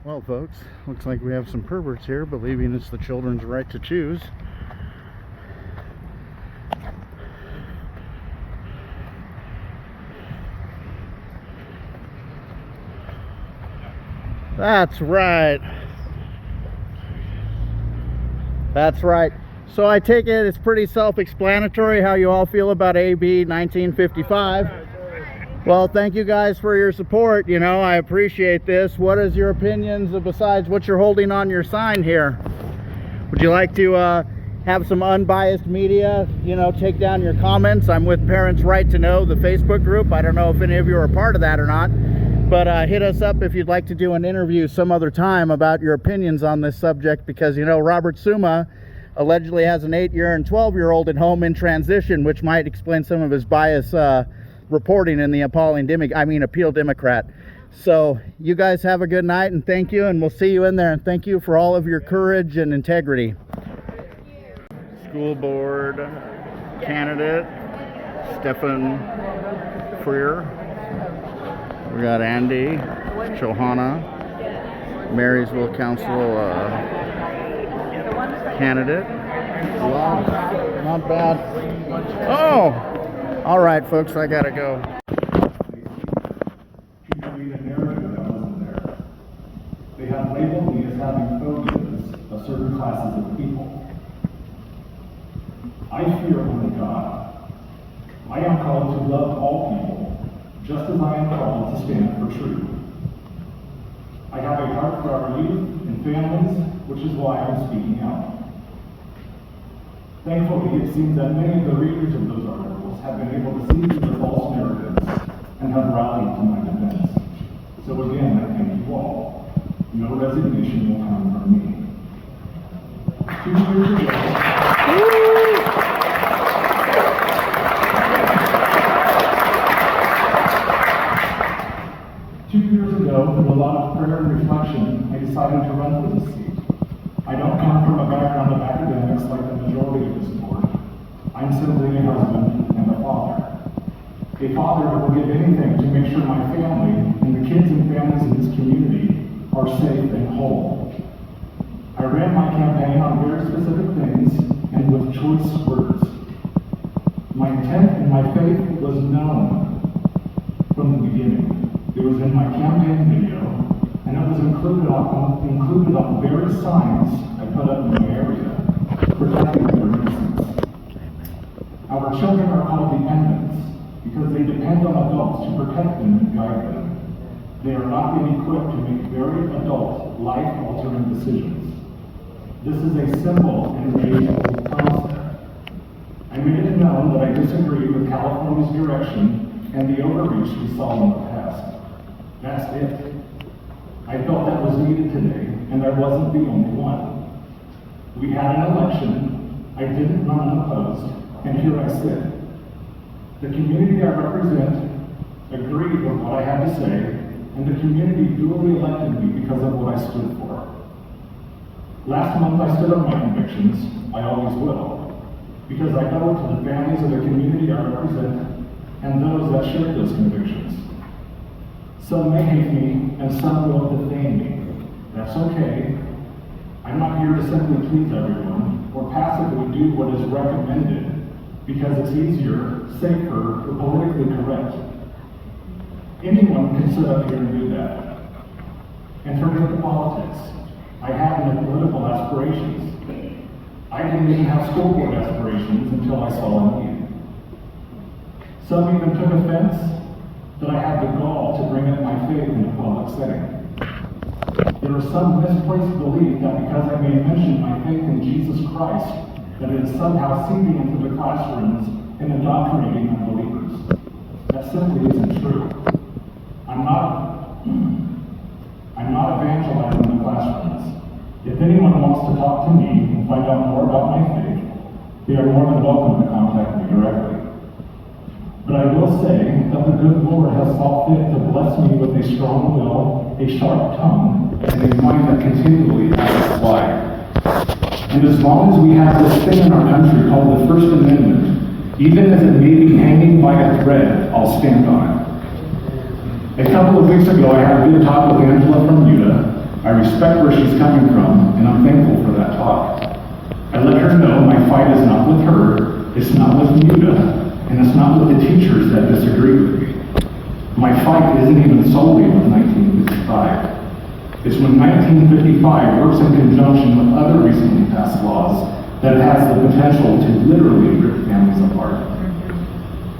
Well, folks, looks like we have some perverts here believing it's the children's right to choose. That's right. That's right. So I take it it's pretty self-explanatory how you all feel about AB 1955. Well, thank you guys for your support. You know, I appreciate this. What is your opinions besides what you're holding on your sign here? Would you like to have some unbiased media, you know, take down your comments? I'm with Parents Right to Know, the Facebook group. I don't know if any of you are a part of that or not, but hit us up if you'd like to do an interview some other time about your opinions on this subject, because, you know, Robert Suma allegedly has an 8-year and 12-year-old at home in transition, which might explain some of his bias reporting in the Appeal Democrat. So you guys have a good night, and thank you, and we'll see you in there, and thank you for all of your courage and integrity. School board candidate Stefan Freer. We got Andy, Johanna, Marysville Council candidate. Well, not bad. Oh! All right, folks, I gotta go. They have labeled me as having phobias of certain classes of people. I fear only God. I am called to love all people, just as I am called to stand for truth. I have a heart for our youth and families, which is why I'm speaking out. Thankfully, it seems that many of the readers of those articles have been able to see through the false narratives and have rallied to my defense. So again, I thank you all. No resignation will come from me. 2 years ago, through a lot of prayer and reflection, I decided to run for this seat. I don't come from a background of academics like the majority of this board. I'm simply a husband and a father. A father who will give anything to make sure my family and the kids and families in this community are safe and whole. I ran my campaign on very specific things and with choice words. My intent and my faith was known from the beginning. It was in my campaign video, and it was included on various signs I put up in my area, protecting their innocence. Our children are called dependents because they depend on adults to protect them and guide them. They are not yet equipped to make very adult, life-altering decisions. This is a simple and age-old concept. I made it known that I disagree with California's direction and the overreach we saw in the past. That's it. I felt that was needed today, and I wasn't the only one. We had an election, I didn't run unopposed, and here I sit. The community I represent agreed with what I had to say, and the community duly elected me because of what I stood for. Last month I stood up my convictions, I always will, because I owe it to the families of the community I represent and those that share those convictions. Some may hate me, and some will defame me. That's okay. I'm not here to simply please everyone, or passively do what is recommended, because it's easier, safer, or politically correct. Anyone can sit up here and do that. And forget the politics. I have no political aspirations. I didn't even have school board aspirations until I saw a need. Some even took offense that I had the gall to bring up my faith in a public setting. There is some misplaced belief that because I may mention my faith in Jesus Christ, that it is somehow seeping into the classrooms and indoctrinating unbelievers. That simply isn't true. I'm not evangelizing the classrooms. If anyone wants to talk to me and find out more about my faith, they are more than welcome to contact me directly. But I will say that the good Lord has saw fit to bless me with a strong will, a sharp tongue, and a mind that continually asks why. And as long as we have this thing in our country called the First Amendment, even as it may be hanging by a thread, I'll stand on it. A couple of weeks ago, I had a good talk with Angela from Utah, I respect where she's coming from, and I'm thankful for that talk. I let her know my fight is not with her, it's not with MUTA, and it's not with the teachers that disagree with me. My fight isn't even solely with 1955. It's when 1955 works in conjunction with other recently passed laws that has the potential to literally rip families apart.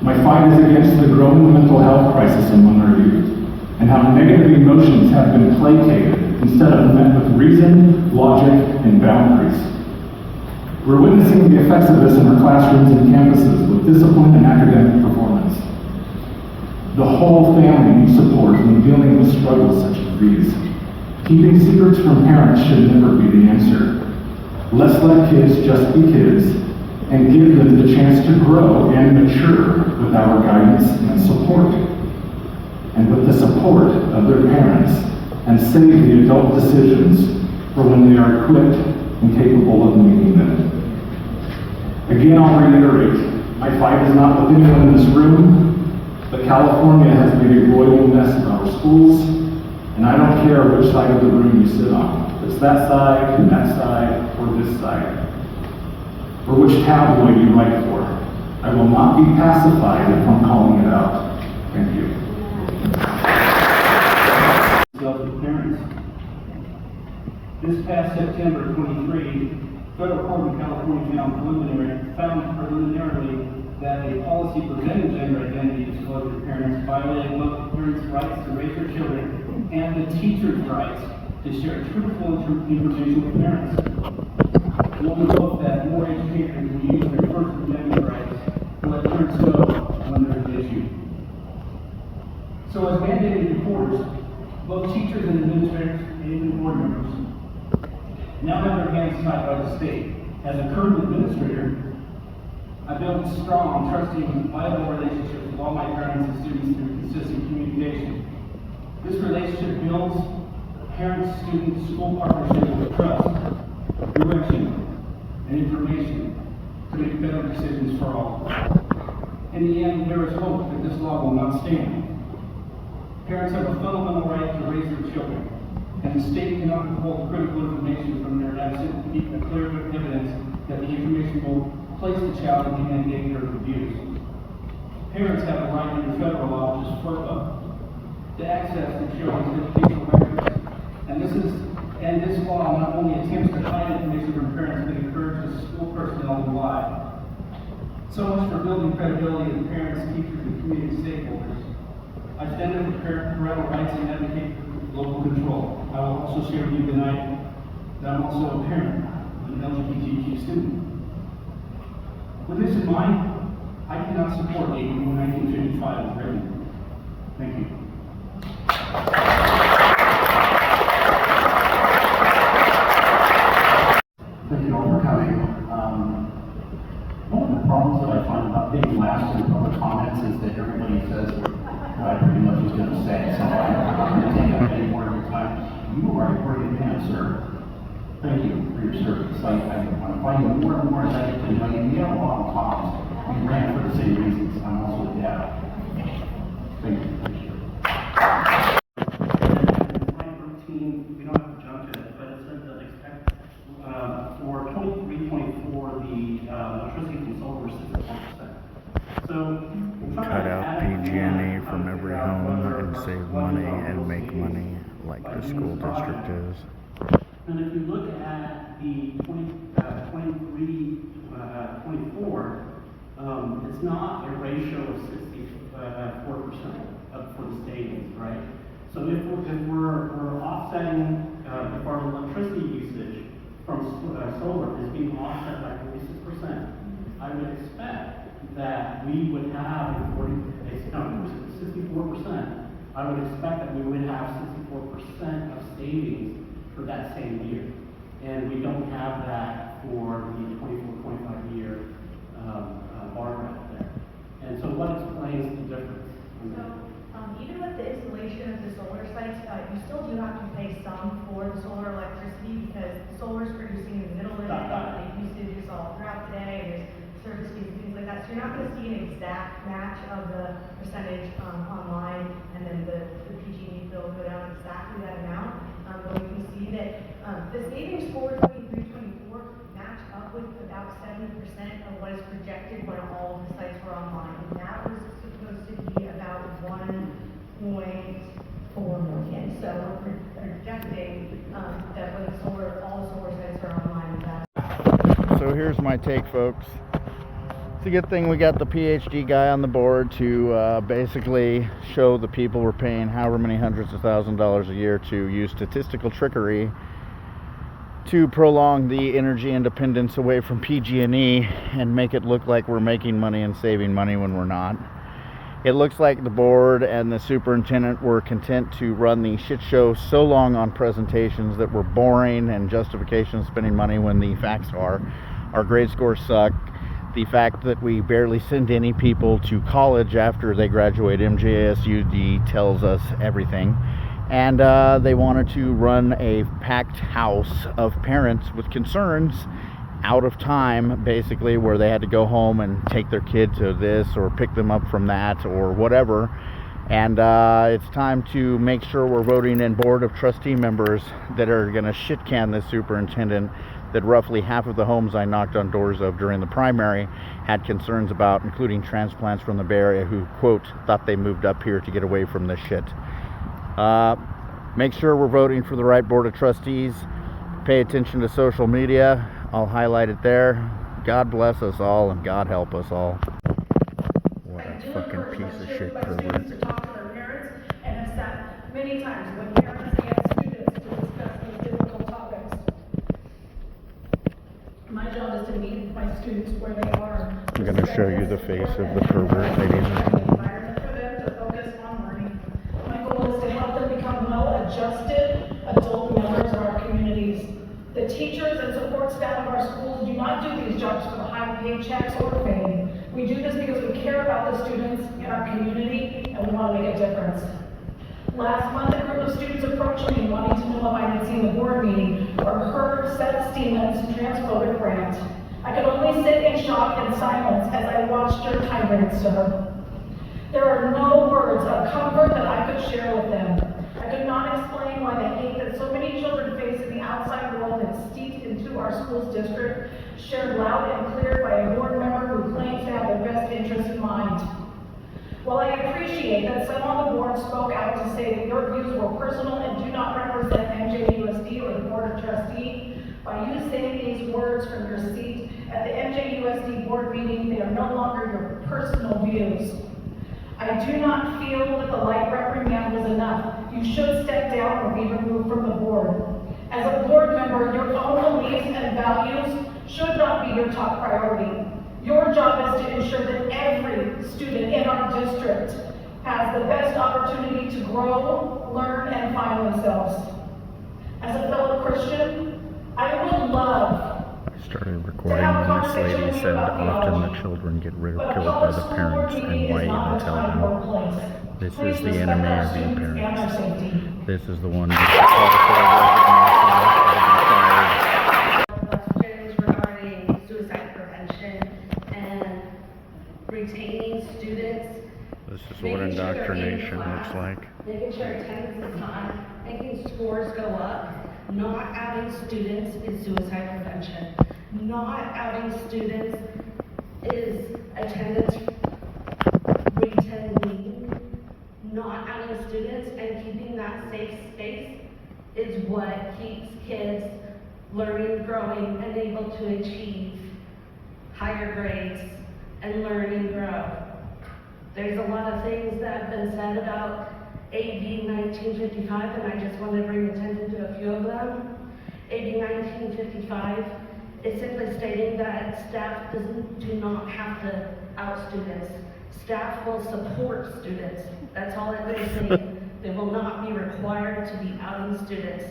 My fight is against the growing mental health crisis among our youth, and how negative emotions have been placated instead of met with reason, logic, and boundaries. We're witnessing the effects of this in our classrooms and campuses with discipline and academic performance. The whole family needs support when dealing with struggles such as these. Keeping secrets from parents should never be the answer. Let's let kids just be kids and give them the chance to grow and mature with our guidance and support. And with the support of their parents, and save the adult decisions for when they are equipped and capable of making them. Again, I'll reiterate, my fight is not with anyone in this room, but California has made a royal mess of our schools, and I don't care which side of the room you sit on. If it's that side, or this side, or which tabloid you write for. I will not be pacified if I'm calling it out. Thank you. Parents. This past September 23, federal court in California found preliminarily that a policy preventing gender identity disclosure to parents violated both parents' rights to raise their children and the teacher's rights to share truthful information with parents. We'll hope that more educators will use their First Amendment rights to let parents know when there's an issue. So as mandated reporters, both teachers and administrators and even board members now have their hands tied by the state. As a current administrator, I built strong, trusting, vital relationships with all my parents and students through consistent communication. This relationship builds parent-student school partnership with trust, direction, and information to make better decisions for all. In the end, there is hope that this law will not stand. Parents have a fundamental right to raise their children, and the state cannot withhold critical information from their absent clear evidence that the information will place the child in any danger of abuse. Parents have a right under federal law, which is FERPA, to access their children's educational records. And this law not only attempts to hide information from parents, but encourages school personnel to lie. So much for building credibility of parents, teachers, and community stakeholders. I stand up for parental rights and advocate for local control. I will also share with you tonight that I'm also a parent of an LGBTQ student. With this in mind, I cannot support AB 1955 as written. Thank you. Thank you all for coming. One of the problems that I find about being last in public comments is that everybody says what I pretty much was going to say, so I'm not going to take up any more of your time. You are a great man, sir. Thank you for your service. I want to find you more and more as I get to know you. We have a lot of talks. We ran for the same reasons. I'm also a dad. Thank you. We don't have to jump to it, but it says that expect for 23-24 the electricity from solar is 64%. So Cut out PG&E from every home and save money and make money like the school district is. And if you look at the 24, it's not a ratio of 64% for the savings, right? So if we're offsetting, if our electricity usage from solar is being offset by 46%, I would expect that we would have 64%. I would expect that we would have 64% of savings for that same year. And we don't have that for the 24-25 year bar graph there. And so what explains the difference? Even with the installation of the solar sites, you still do have to pay some for the solar electricity because the solar is producing in the middle of the day, and usage is all throughout the day, and there's service fees and things like that. So you're not going to see an exact match of the percentage online, and then the PG&E bill go down exactly that amount. But we can see that the savings for 23-24 match up with about 70% of what is projected when all of the sites were online. And that was supposed to be about 1.4 million. So we're projecting that when all the solar sites are online, that. So here's my take, folks. It's a good thing we got the PhD guy on the board to basically show the people we're paying however many hundreds of $1,000s a year to use statistical trickery to prolong the energy independence away from PG&E and make it look like we're making money and saving money when we're not. It looks like the board and the superintendent were content to run the shit show so long on presentations that were boring and justification of spending money when the facts are our grade scores suck. The fact that we barely send any people to college after they graduate MJUSD tells us everything. And they wanted to run a packed house of parents with concerns out of time, basically, where they had to go home and take their kid to this or pick them up from that or whatever. And it's time to make sure we're voting in board of trustee members that are going to shit can this superintendent that roughly half of the homes I knocked on doors of during the primary had concerns about, including transplants from the Bay Area who, quote, thought they moved up here to get away from this shit. Make sure we're voting for the right board of trustees. Pay attention to social media. I'll highlight it there. God bless us all and God help us all. What a fucking piece of shit pervert. To talk to their parents and have sat many times with parents and students to discuss these difficult topics. My job is to meet my students where they are. I'm going to show you the face of the pervert, ladies and gentlemen. Environment for them to focus on learning. My goal is to help them become well-adjusted adult members of our communities. The teachers and support staff of our schools do not do these jobs for the high paychecks or fame. We do this because we care about the students in our community and we want to make a difference. Last month, a group of students approached me wanting to know if I had seen the board meeting or heard Sept transphobic rant. I could only sit in shock and silence as I watched your tirade, sir. There are no words of comfort that I could share with them. I could not explain why the hate that so many children face in the outside world that's steeped into our school's district, shared loud and clear by a board member who claims to have their best interests in mind. While I appreciate that some on the board spoke out to say that your views were personal and do not represent MJUSD or the Board of Trustees, by you saying these words from your seat at the MJUSD board meeting, they are no longer your personal views. I do not feel that the light reprimand was enough. You should step down or be removed from the board. As a board member, your own beliefs and values should not be your top priority. Your job is to ensure that every student in our district has the best opportunity to grow, learn, and find themselves. As a fellow Christian, I would love Started recording when this lady said often the children get ridiculed by the parents, and why even tell them? This is the enemy of the parents. This is the one who call for resignation. Questions regarding suicide prevention and retaining students. This is what indoctrination looks like. Making sure attendance is high, making scores go up. Not outing students is suicide prevention. Not outing students is attendance retention. Not outing students and keeping that safe space is what keeps kids learning, growing, and able to achieve higher grades and learn and grow. There's a lot of things that have been said about AB 1955, and I just want to bring attention to a few of them. AB 1955 is simply stating that staff do not have to out students. Staff will support students. That's all that they're saying. They will not be required to be outing students.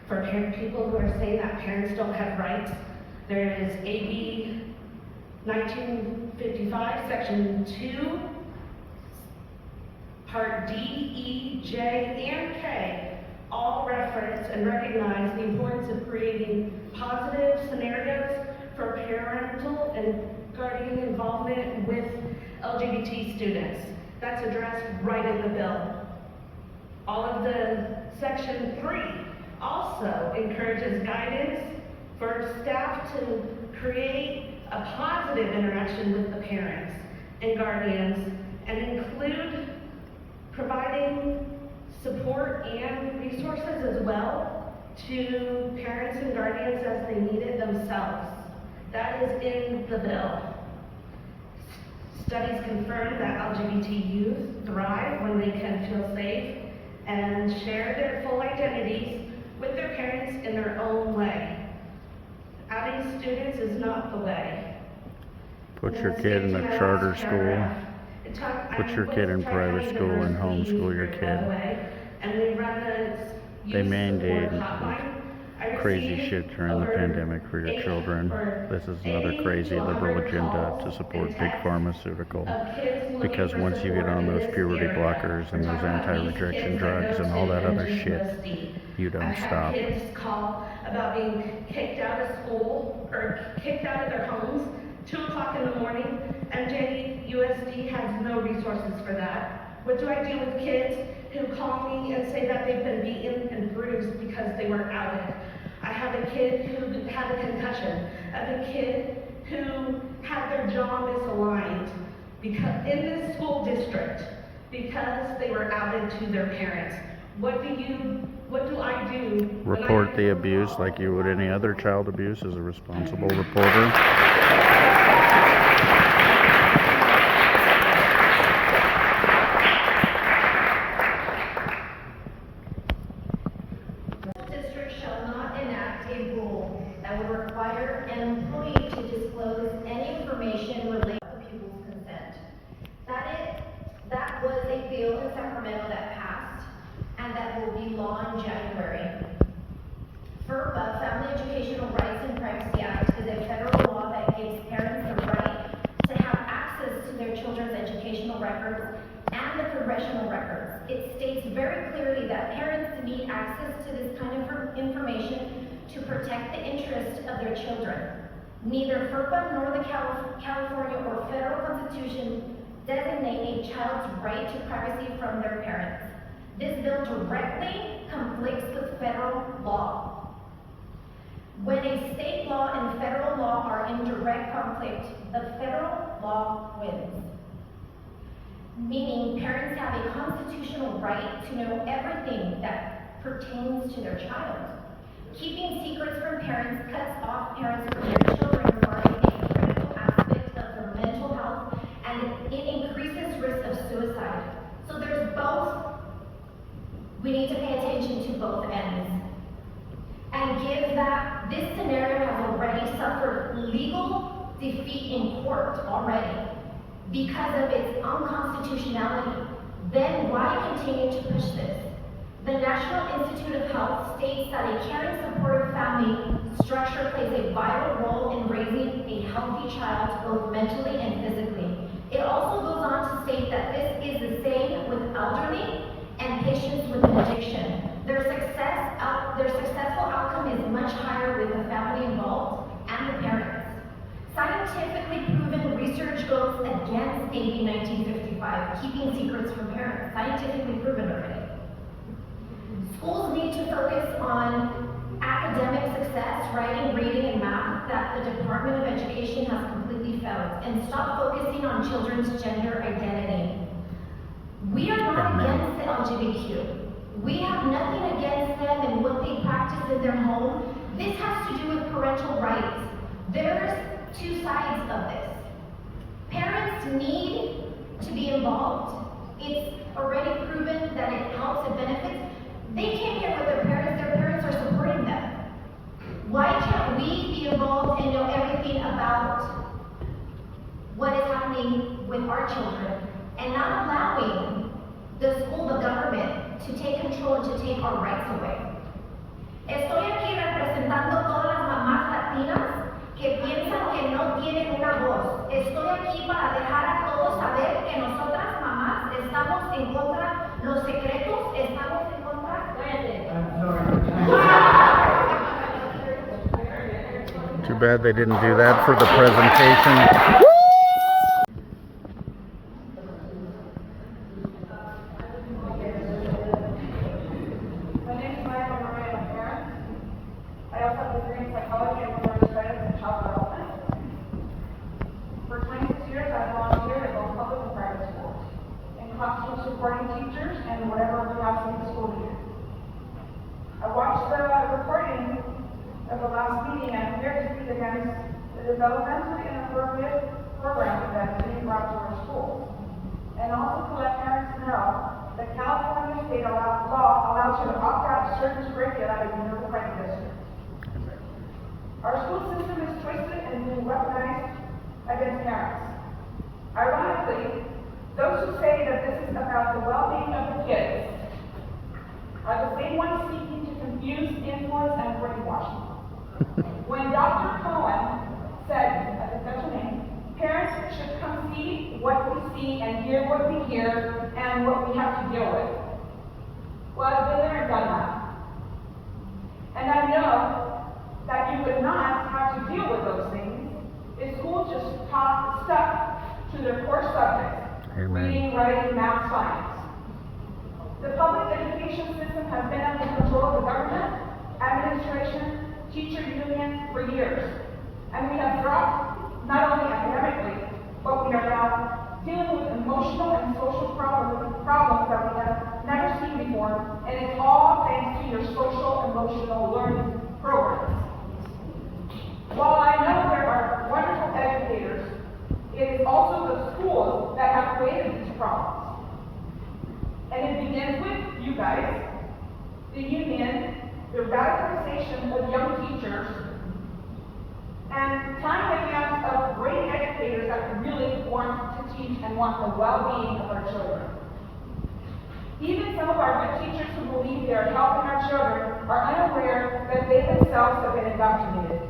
For people who are saying that parents don't have rights, there is AB 1955, Section 2, Part D, E, J, and K all reference and recognize the importance of creating positive scenarios for parental and guardian involvement with LGBT students. That's addressed right in the bill. All of the Section 3 Also encourages guidance for staff to create a positive interaction with the parents and guardians and include providing support and resources as well to parents and guardians as they need it themselves. That is in the bill. Studies confirm that LGBT youth thrive when they can feel safe and share their full identities with their parents in their own way. Outing students is not the way. Put your kid in a charter school. Put your kid in private school and homeschool your kid. And we run a They mandate hotline. I crazy received shit during the over pandemic for your children. This is another crazy liberal agenda to support big pharmaceutical. Because once you get on those puberty blockers and those anti-rejection drugs and all that other shit, you don't stop. I've had kids call about being kicked out of school or kicked out of their homes, 2 o'clock in the morning. MJUSD has no resources for that. What do I do with kids who call me and say that they've been beaten and bruised because they were outed? I have a kid who had a concussion. I have a kid who had their jaw misaligned because in this school district because they were outed to their parents. What do I do? Report the abuse like you would any other child abuse as a responsible reporter. District shall not enact a rule that would require an employee to disclose any information related to the pupil's consent. That was a bill in Sacramento that passed, and that will be law in January. FERPA, Family Educational Rights and Privacy Act, is a federal law that gives parents the right to have access to their children's educational records and the congressional records. It states very clearly that parents need access to this kind of information to protect the interests of their children. Neither FERPA nor the California or federal constitution designate a child's right to privacy from their parents. This bill directly conflicts with federal law. When a state law and federal law are in direct conflict, the federal law wins. Meaning parents have a constitutional right to know everything that pertains to their child. Keeping secrets from parents cuts off parents from their children regarding a critical aspect of their mental health, and it increases risk of suicide. So there's both. We need to pay attention to both ends. And give that this scenario has already suffered legal defeat in court already because of its unconstitutionality. Then why continue to push this? The National Institute of Health states that a caring, supportive family structure plays a vital role in raising a healthy child both mentally and physically. It also goes on to state that this is the same with elderly and patients with an addiction. Their successful outcome is much higher with the family involved and the parents. Scientifically proven research goes against AB 1955, keeping secrets from parents. Scientifically proven already. Schools need to focus on academic success, writing, reading, and math that the Department of Education has completely failed, and stop focusing on children's gender identity. We are not against the LGBTQ. We have nothing against them and what they practice in their home. This has to do with parental rights. There's two sides of this. Parents need to be involved. It's already proven that it helps, it benefits. They came here with their parents are supporting them. Why can't we be involved and know everything about what is happening with our children and not allowing the school, the government, to take control and to take our rights away? Estoy aquí representando todas las mamás latinas que piensan que no tienen una voz. Estoy aquí para dejar a todos saber que nosotras mamás estamos en contra, los secretos estamos en contra. Too bad they didn't do that for the presentation. last meeting, I'm here to speak against the developmentally inappropriate programs that are being brought to our schools. And also to let parents know that California state law allows you to opt out of certain curricula if you know the right district. Our school system is twisted and being weaponized against parents. Ironically, those who say that this is about the well-being of the kids are the same ones seeking to confuse, influence, and brainwash them. When Dr. Cohen said, I think that's her name, parents should come see what we see and hear what we hear and what we have to deal with. Well, I've been there and done that. And I know that you would not have to deal with those things if schools just stuck to their core subjects. Amen. Reading, writing, math, science. The public education system has been under control of the government, administration, teacher unions for years. And we have dropped not only academically, but we are now dealing with emotional and social problems that we have never seen before, and it's all thanks to your social emotional learning programs. While I know there are wonderful educators, it is also the schools that have created these problems. And it begins with you guys, the union, the radicalization of young teachers, and time again of great educators that really want to teach and want the well-being of our children. Even some of our good teachers who believe they are helping our children are unaware that they themselves have been indoctrinated.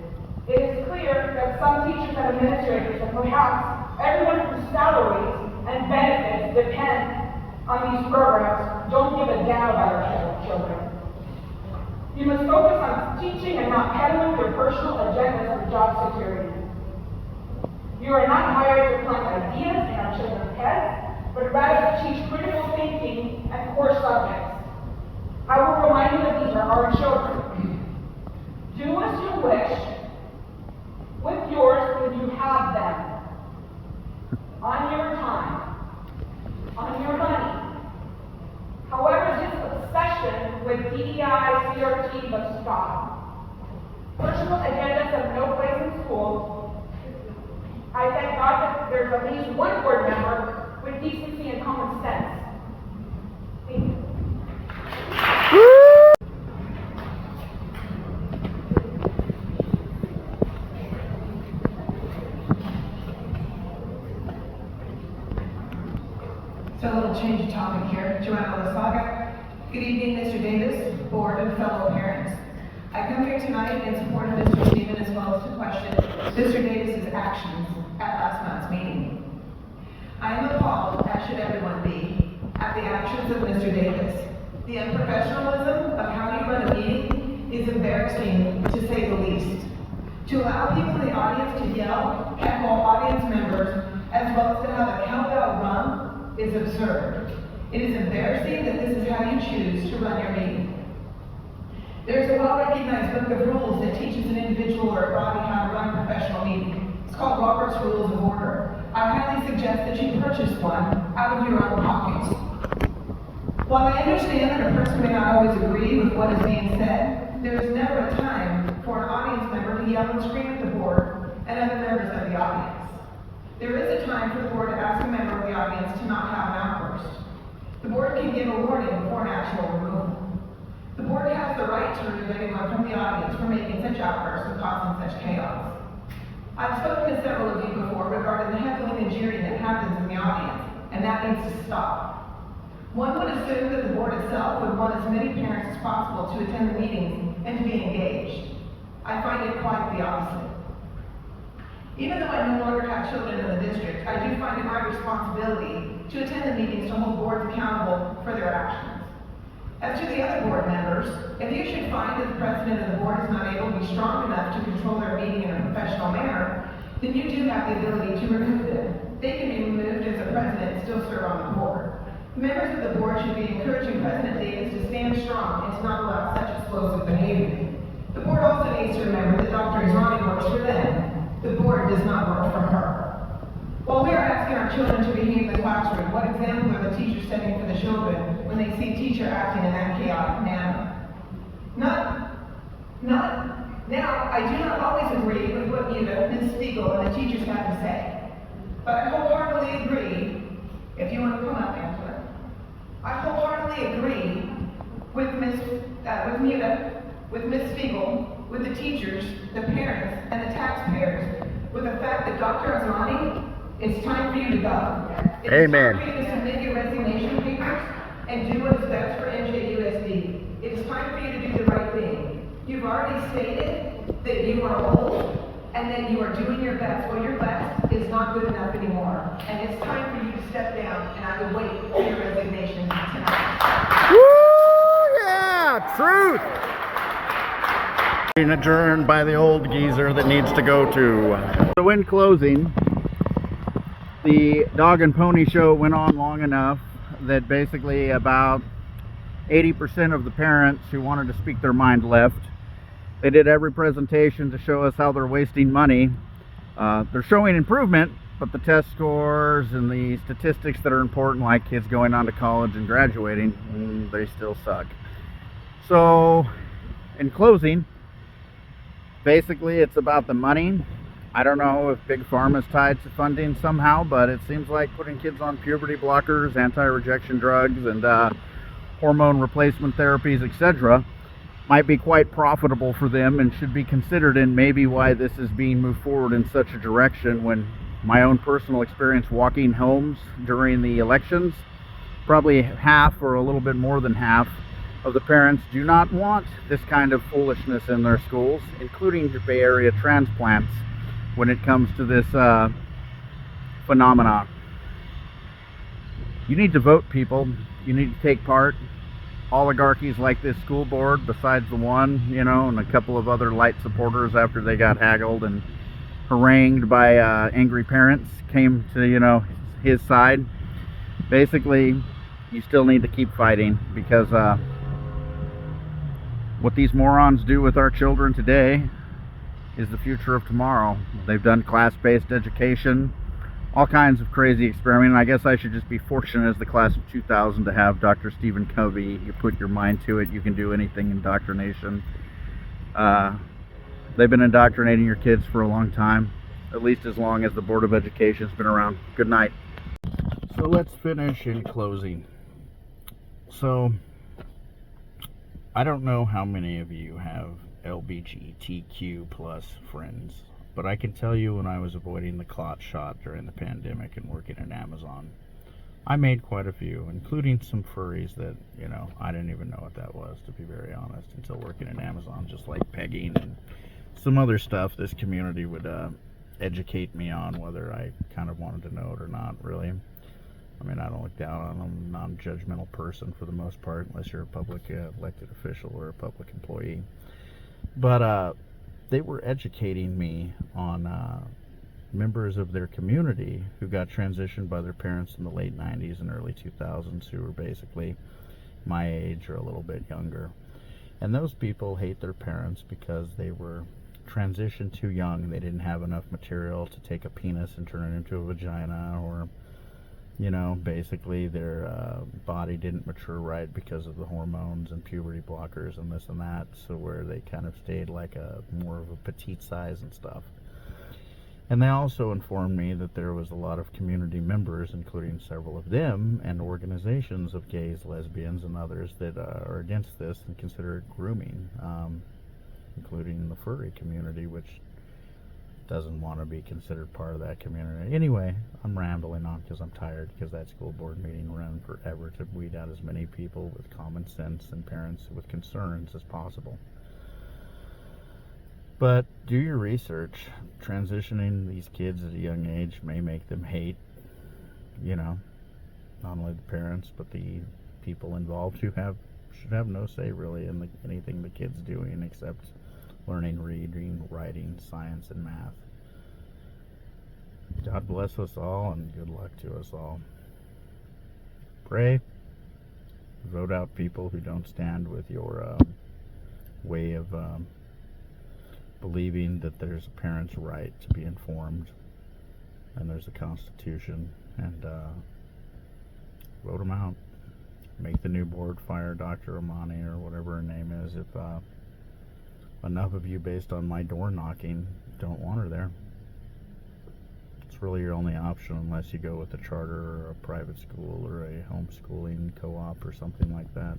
It is clear that some teachers and administrators, and perhaps everyone whose salaries and benefits depend on these programs, don't give a damn about our children. You must focus on teaching and not peddling your personal agendas for job security. You are not hired to plant ideas in our children's heads, but rather to teach critical thinking and core subjects. I will remind you that these are our children. Do as you wish with yours when you have them, on your time, on your money. However, this obsession with DEI, CRT must stop. Personal agendas have no place in school. I thank God that there's at least one board member with decency and common sense. Thank you. So a little change of topic here. Joanna Lasaga. Good evening, Mr. Davis, board, and fellow parents. I come here tonight in support of Mr. Stephen as well as to question Mr. Davis's actions at last month's meeting. I am appalled, as should everyone be, at the actions of Mr. Davis. The unprofessionalism of how you run a meeting is embarrassing, to say the least. To allow people in the audience to yell, heckle audience members, as well as to have a cowbell run, is absurd. It is embarrassing that this is how you choose to run your meeting. There is a well-recognized book of rules that teaches an individual or a body how to run a professional meeting. It's called Robert's Rules of Order. I highly suggest that you purchase one out of your own pockets. While I understand that a person may not always agree with what is being said, there is never a time for an audience member to yell and scream at the board and other members of the audience. There is a time for the board to ask a member of the audience to not have an outburst. The board can give a warning before an actual removal. The board has the right to remove anyone from the audience for making such outbursts and causing such chaos. I've spoken to several of you before regarding the heckling and jeering that happens in the audience, and that needs to stop. One would assume that the board itself would want as many parents as possible to attend the meetings and to be engaged. I find it quite the opposite. Even though I no longer have children in the district, I do find it my responsibility to attend the meetings to hold boards accountable for their actions. As to the other board members, if you should find that the president of the board is not able to be strong enough to control their meeting in a professional manner, then you do have the ability to remove them. They can be removed as a president and still serve on the board. Members of the board should be encouraging President Davis to stand strong and to not allow such explosive behavior. The board also needs to remember that Dr. Israni works for them. The board does not work for her. While we are asking our children to behave in the classroom, what example are the teachers setting for the children when they see a teacher acting in that chaotic manner? Not Now, I do not always agree with what Ms. Spiegel and the teachers have to say, but I wholeheartedly agree, if you want to come up, Angela, I wholeheartedly agree with Ms. Spiegel, with the teachers, the parents, and the taxpayers, with the fact that Dr. Asmani, it's time for you to go. Amen. It's time for you to submit your resignation papers and do what is best for MJUSD. It is time for you to do the right thing. You've already stated that you are old and that you are doing your best. Well, your best is not good enough anymore. And it's time for you to step down, and I would wait for your resignation tonight. Woo! Yeah! Truth! Being adjourned by the old geezer that needs to go to. So in closing, the dog and pony show went on long enough that basically about 80% of the parents who wanted to speak their mind left. They did every presentation to show us how they're wasting money. They're showing improvement, but the test scores and the statistics that are important, like kids going on to college and graduating, they still suck. So, in closing, basically it's about the money. I don't know if Big Pharma is tied to funding somehow, but it seems like putting kids on puberty blockers, anti-rejection drugs, and hormone replacement therapies, etc., might be quite profitable for them and should be considered, and maybe why this is being moved forward in such a direction, when my own personal experience walking homes during the elections, probably half or a little bit more than half of the parents do not want this kind of foolishness in their schools, including the Bay Area transplants, when it comes to this phenomenon. You need to vote, people. You need to take part. Oligarchies like this school board, besides the one, and a couple of other light supporters after they got haggled and harangued by angry parents, came to, his side. Basically, you still need to keep fighting, because what these morons do with our children today is the future of tomorrow. They've done class-based education, all kinds of crazy experimenting. I guess I should just be fortunate as the class of 2000 to have Dr. Stephen Covey. You put your mind to it, you can do anything. Indoctrination. They've been indoctrinating your kids for a long time, at least as long as the Board of Education's been around. Good night. So let's finish in closing. So, I don't know how many of you have LGBTQ plus friends, but I can tell you, when I was avoiding the clot shot during the pandemic and working at Amazon, I made quite a few, including some furries that, I didn't even know what that was, to be very honest, until working at Amazon, just like pegging and some other stuff this community would educate me on, whether I kind of wanted to know it or not, really. I mean, I don't look down on them. I'm a non-judgmental person for the most part, unless you're a public elected official or a public employee. But they were educating me on members of their community who got transitioned by their parents in the late 90s and early 2000s, who were basically my age or a little bit younger. And those people hate their parents because they were transitioned too young. They didn't have enough material to take a penis and turn it into a vagina, or basically their body didn't mature right because of the hormones and puberty blockers and this and that, so where they kind of stayed like more of a petite size and stuff. And they also informed me that there was a lot of community members, including several of them, and organizations of gays, lesbians, and others that are against this and consider it grooming, including the furry community, which doesn't want to be considered part of that community. Anyway, I'm rambling on because I'm tired, because that school board meeting ran forever to weed out as many people with common sense and parents with concerns as possible. But do your research. Transitioning these kids at a young age may make them hate, not only the parents, but the people involved who should have no say really in anything the kid's doing except learning reading, writing, science, and math. God bless us all, and good luck to us all. Pray. Vote out people who don't stand with your way of believing that there's a parent's right to be informed, and there's a Constitution, and vote them out. Make the new board fire Dr. Amani or whatever her name is, if enough of you, based on my door knocking, don't want her there. It's really your only option unless you go with a charter or a private school or a homeschooling co-op or something like that.